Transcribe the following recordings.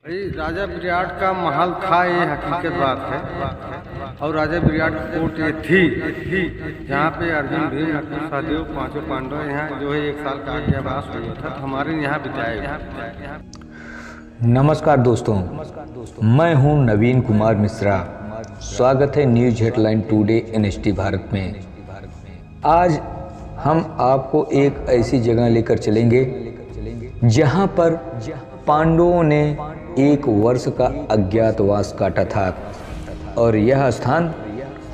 भाई राजा विराट का महल था, ये हकीकत बात है। और राजा विराट की कोर्ट ये थी जहाँ पे अर्जुन भीम नकुल सहदेव पांचों पांडव यहाँ जो है 1 साल का अज्ञातवास हुआ था, हमारे यहाँ बिताए। नमस्कार दोस्तों, मैं हूं नवीन कुमार मिश्रा। स्वागत है news headline today NST Bharat में। आज हम आपको एक ऐसी जगह लेकर चलेंगे जहां पर पांडवों ने 1 वर्ष का अज्ञातवास काटा था और यह स्थान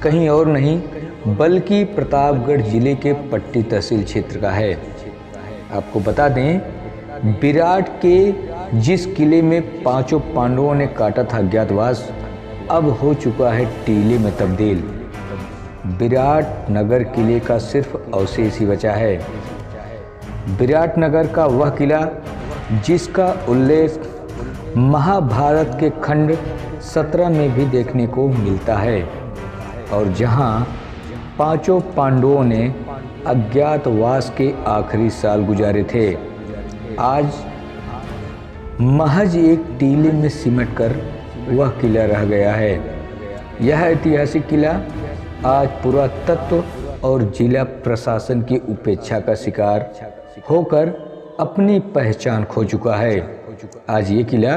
कहीं और नहीं बल्कि प्रतापगढ़ जिले के पट्टी तहसील क्षेत्र का है। आपको बता दें, विराट के जिस किले में पांचों पांडवों ने काटा था अज्ञातवास, अब हो चुका है टीले में तब्दील। विराट नगर किले का सिर्फ अवशेष ही बचा है। विराट नगर का वह किला जिसका उल्लेख महाभारत के खंड 17 में भी देखने को मिलता है और जहां पांचों पांडवों ने अज्ञातवास के आखिरी साल गुजारे थे, आज महज एक टीले में सिमट कर वह किला रह गया है। यह ऐतिहासिक किला आज पुरातत्व और जिला प्रशासन की उपेक्षा का शिकार होकर अपनी पहचान खो चुका है। आज ये किला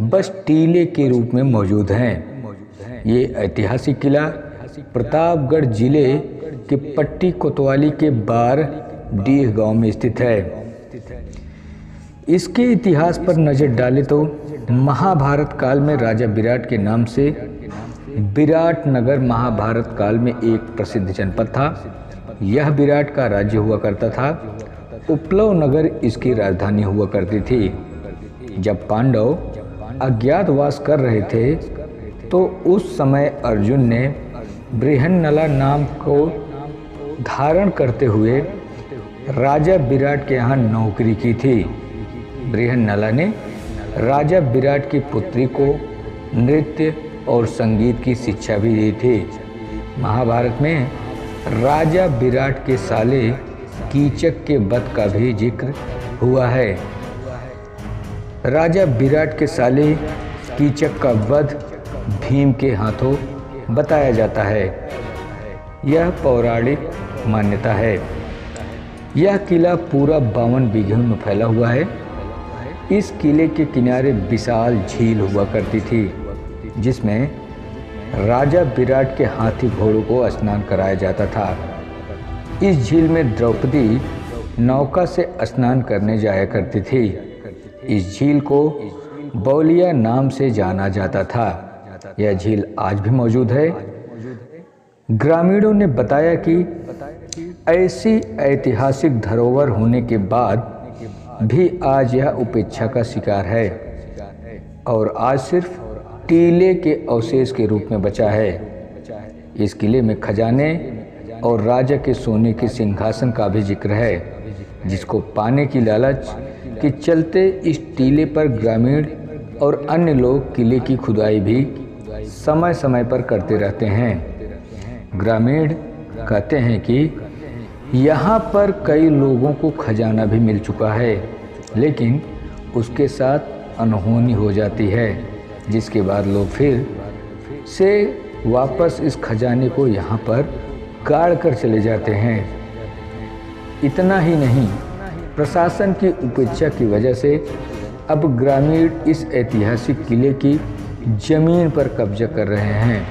बस टीले के रूप में मौजूद है। ये ऐतिहासिक किला प्रतापगढ़ जिले के पट्टी कोतवाली के बार डीह गांव में स्थित है। इसके इतिहास पर नजर डालें तो महाभारत काल में राजा विराट के नाम से विराट नगर महाभारत काल में एक प्रसिद्ध जनपद था। यह विराट का राज्य हुआ करता था। उपलव नगर इसकी राजधानी हुआ करती थी। जब पांडव अज्ञातवास कर रहे थे तो उस समय अर्जुन ने बृहन्नला नाम को धारण करते हुए राजा विराट के यहाँ नौकरी की थी। बृहन्नला ने राजा विराट की पुत्री को नृत्य और संगीत की शिक्षा भी दी थी। महाभारत में राजा विराट के साले कीचक के वध का भी जिक्र हुआ है। राजा विराट के साले कीचक का वध भीम के हाथों बताया जाता है। यह पौराणिक मान्यता है। यह किला पूरा 52 बीघे में फैला हुआ है। इस किले के किनारे विशाल झील हुआ करती थी जिसमें राजा विराट के हाथी घोड़ों को स्नान कराया जाता था। इस झील में द्रौपदी नौका से स्नान करने जाया करती थी। इस झील को बौलिया नाम से जाना जाता था। यह झील आज भी मौजूद है। ग्रामीणों ने बताया कि ऐसी ऐतिहासिक धरोहर होने के बाद भी आज यह उपेक्षा का शिकार है और आज सिर्फ टीले के अवशेष के रूप में बचा है। इस किले में खजाने और राजा के सोने के सिंहासन का भी जिक्र है, जिसको पाने की लालच के चलते इस टीले पर ग्रामीण और अन्य लोग किले की खुदाई भी समय समय पर करते रहते हैं। ग्रामीण कहते हैं कि यहाँ पर कई लोगों को खजाना भी मिल चुका है, लेकिन उसके साथ अनहोनी हो जाती है, जिसके बाद लोग फिर से वापस इस खजाने को यहाँ पर गाड़ कर चले जाते हैं। इतना ही नहीं, प्रशासन की उपेक्षा की वजह से अब ग्रामीण इस ऐतिहासिक किले की जमीन पर कब्जा कर रहे हैं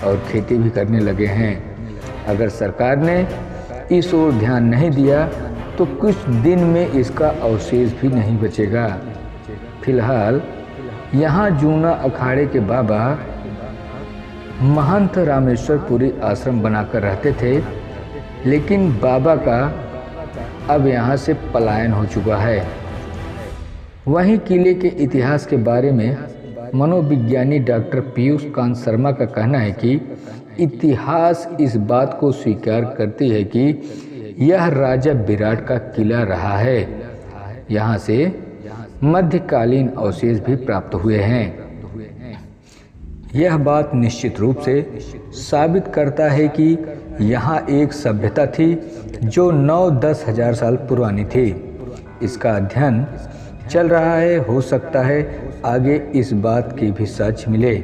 और खेती भी करने लगे हैं। अगर सरकार ने इस ओर ध्यान नहीं दिया तो कुछ दिन में इसका अवशेष भी नहीं बचेगा। फिलहाल यहाँ जूना अखाड़े के बाबा महंत रामेश्वरपुरी आश्रम बनाकर रहते थे, लेकिन बाबा का अब यहाँ से पलायन हो चुका है। वहीं किले के इतिहास के बारे में मनोविज्ञानी डॉक्टर पीयूष कांत शर्मा का कहना है कि इतिहास इस बात को स्वीकार करती है कि यह राजा विराट का किला रहा है। यहाँ से मध्यकालीन अवशेष भी प्राप्त हुए हैं। यह बात निश्चित रूप से साबित करता है कि यहाँ एक सभ्यता थी जो 9-10 हजार साल पुरानी थी। इसका अध्ययन चल रहा है। हो सकता है आगे इस बात की भी सच मिले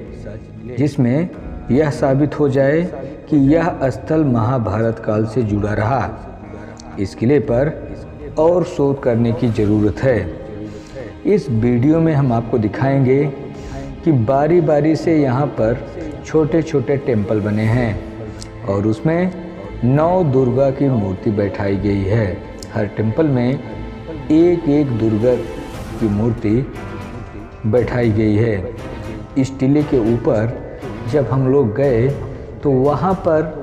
जिसमें यह साबित हो जाए कि यह स्थल महाभारत काल से जुड़ा रहा। इस किले पर और शोध करने की ज़रूरत है। इस वीडियो में हम आपको दिखाएंगे कि बारी बारी से यहाँ पर छोटे छोटे टेम्पल बने हैं और उसमें 9 दुर्गा की मूर्ति बैठाई गई है। हर टेम्पल में एक एक दुर्गा की मूर्ति बैठाई गई है। इस टीले के ऊपर जब हम लोग गए तो वहाँ पर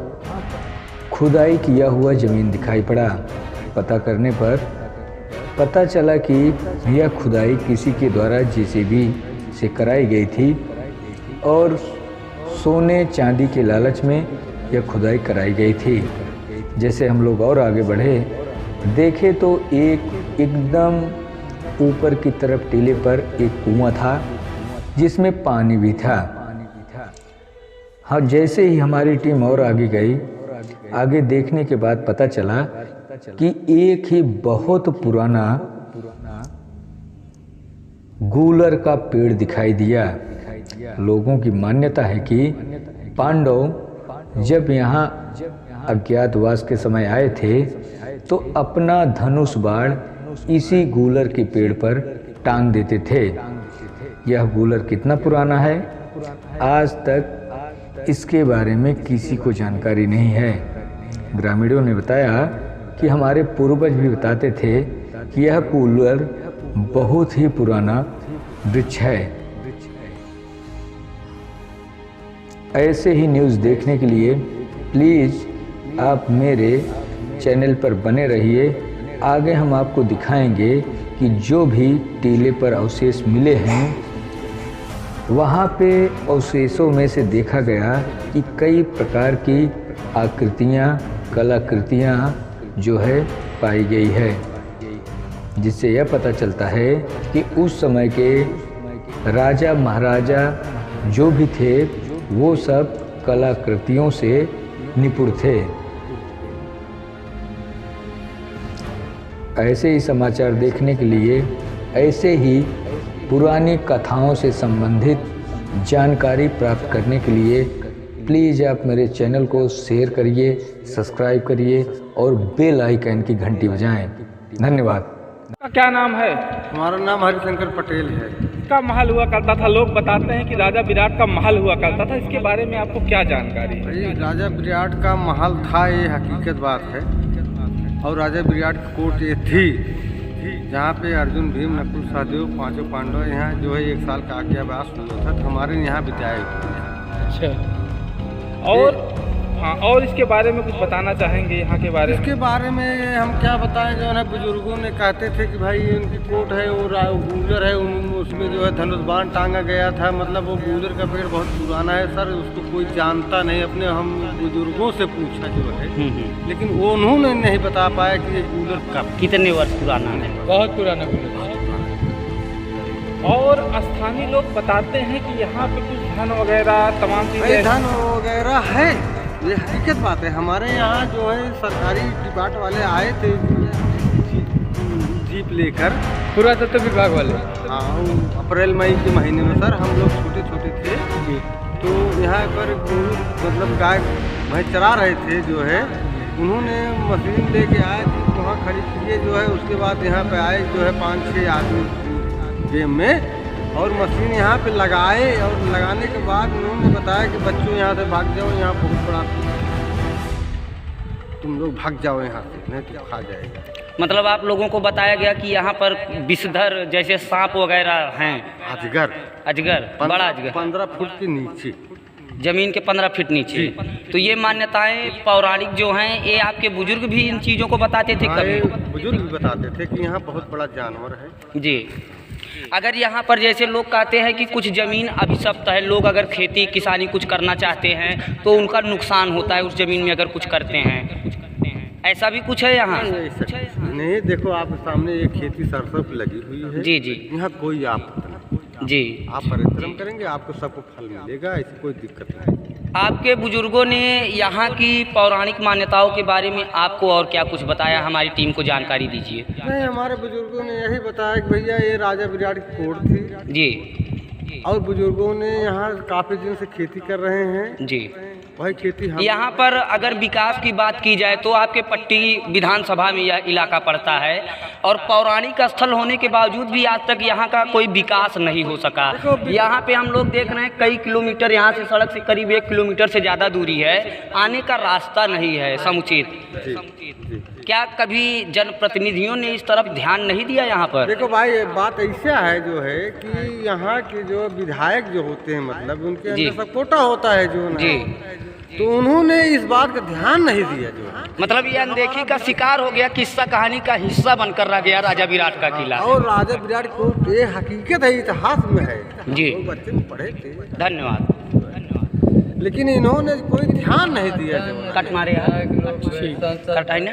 खुदाई किया हुआ ज़मीन दिखाई पड़ा। पता करने पर पता चला कि यह खुदाई किसी के द्वारा जेसीबी से कराई गई थी और सोने चांदी के लालच में यह खुदाई कराई गई थी। जैसे हम लोग और आगे बढ़े देखे तो एकदम ऊपर की तरफ टीले पर एक कुआं था जिसमें पानी भी था। हाँ, जैसे ही हमारी टीम और आगे गई, आगे देखने के बाद पता चला कि एक ही बहुत पुराना गूलर का पेड़ दिखाई दिया। लोगों की मान्यता है कि पांडव जब यहाँ अज्ञातवास के समय आए थे तो अपना धनुष बाण इसी गूलर के पेड़ पर टांग देते थे। यह गूलर कितना पुराना है, आज तक इसके बारे में किसी को जानकारी नहीं है। ग्रामीणों ने बताया कि हमारे पूर्वज भी बताते थे कि यह गूलर बहुत ही पुराना वृक्ष है। ऐसे ही न्यूज़ देखने के लिए प्लीज़ आप मेरे चैनल पर बने रहिए। आगे हम आपको दिखाएंगे कि जो भी टीले पर अवशेष मिले हैं वहाँ पे अवशेषों में से देखा गया कि कई प्रकार की आकृतियाँ, कलाकृतियाँ जो है पाई गई है, जिससे यह पता चलता है कि उस समय के राजा महाराजा जो भी थे वो सब कलाकृतियों से निपुण थे। ऐसे ही समाचार देखने के लिए, ऐसे ही पुरानी कथाओं से संबंधित जानकारी प्राप्त करने के लिए प्लीज़ आप मेरे चैनल को शेयर करिए, सब्सक्राइब करिए और बेल आइकन की घंटी बजाएं। धन्यवाद। क्या नाम है? हमारा नाम हरिशंकर पटेल है। इसका महल हुआ करता था। लोग बताते हैं कि राजा विराट का महल हुआ करता था। इसके बारे में आपको क्या जानकारी है? भाई, राजा विराट का महल था, ये हकीकत बात है। और राजा विराट की कोर्ट ये थी जहाँ पे अर्जुन, भीम, नकुल, सहदेव, 5 पांडव यहाँ जो है 1 साल का आज्ञावास हुआ था। तो हमारे यहाँ बिताए हुए। अच्छा। और हाँ, और इसके बारे में कुछ बताना चाहेंगे यहाँ के बारे में? इसके बारे में हम क्या बताएं, जो है बुजुर्गों ने कहते थे कि भाई उनकी कोट है और गूलर है, उसमें जो है धनुष बाण टांगा गया था। मतलब वो गूलर का पेड़ बहुत पुराना है सर, उसको कोई जानता नहीं। अपने हम बुजुर्गों से पूछा जो है, लेकिन वो उन्होंने नहीं बता पाया कि ये गूलर कब, कितने वर्ष पुराना है। बहुत पुराना गूलर। और स्थानीय लोग बताते हैं कि यहाँ पे कुछ धन वगैरह तमाम चीजें, धन वगैरह है। ये हकीकत बात है। हमारे यहाँ जो है सरकारी डिपार्ट वाले आए थे जीप लेकर, पुरातत्व विभाग वाले। हाँ, अप्रैल मई के महीने में सर, हम लोग छोटे छोटे थे जी। तो यहाँ पर मतलब गाय भैंस चरा रहे थे जो है, उन्होंने मशीन लेके आए थे, वहाँ खड़ी किए जो है। उसके बाद यहाँ पे आए जो है 5-6 आदमी गेम में, और मशीन यहाँ पे लगाए। और लगाने के बाद उन्होंने बताया कि बच्चों यहाँ से भाग जाओ, यहाँ बहुत बड़ा, तुम लोग भाग जाओ यहाँ से, नहीं तो खा जाएगा। मतलब आप लोगों को बताया गया कि यहाँ पर विषधर जैसे सांप वगैरह हैं। अजगर बड़ा अजगर 15 फुट के नीचे, जमीन के 15 फीट नीचे। तो ये मान्यताएं पौराणिक जो हैं, ये आपके बुजुर्ग भी इन चीज़ों को बताते थे? कभी बुजुर्ग भी बताते थे कि यहाँ बहुत बड़ा जानवर है जी। अगर यहाँ पर जैसे लोग कहते हैं कि कुछ ज़मीन अभिशप्त है, लोग अगर खेती किसानी कुछ करना चाहते हैं तो उनका नुकसान होता है उस ज़मीन में अगर कुछ करते हैं, ऐसा भी कुछ है यहाँ? नहीं, देखो आप सामने ये खेती सरसों की लगी हुई है जी जी। यहाँ कोई आपत्ति नहीं जी। आप परिश्रम करेंगे, आपको सबको फल मिलेगा, ऐसी कोई दिक्कत नहीं। आपके बुजुर्गों ने यहाँ की पौराणिक मान्यताओं के बारे में आपको और क्या कुछ बताया? हमारी टीम को जानकारी दीजिए। नहीं, हमारे बुजुर्गों ने यही बताया कि भैया ये राजा विराट की कोर्ट थी जी। और बुजुर्गों ने यहाँ काफी दिन से खेती कर रहे हैं। जी। वही खेती हम यहाँ पर अगर विकास की बात की जाए तो आपके पट्टी विधानसभा में यह इलाका पड़ता है और पौराणिक स्थल होने के बावजूद भी आज तक यहाँ का कोई विकास नहीं हो सका। यहाँ पे हम लोग देख रहे हैं कई किलोमीटर, यहाँ से सड़क से करीब 1 किलोमीटर से ज़्यादा दूरी है, आने का रास्ता नहीं है समुचित। क्या कभी जनप्रतिनिधियों ने इस तरफ ध्यान नहीं दिया यहाँ पर? देखो भाई, बात ऐसा है जो है कि यहाँ के जो विधायक जो होते हैं, मतलब उनके अंदर सब कोटा होता है जो ना, तो उन्होंने इस बात का ध्यान नहीं दिया जो है। मतलब ये अनदेखी का शिकार हो गया, किस्सा कहानी का हिस्सा बनकर रह गया राजा विराट का किला। और राजा विराट को ये हकीकत है, इतिहास में है जी। वो बच्चे में पढ़े थे। धन्यवाद। लेकिन इन्होंने कोई ध्यान नहीं दिया जो है। कट मारे कटाई ना।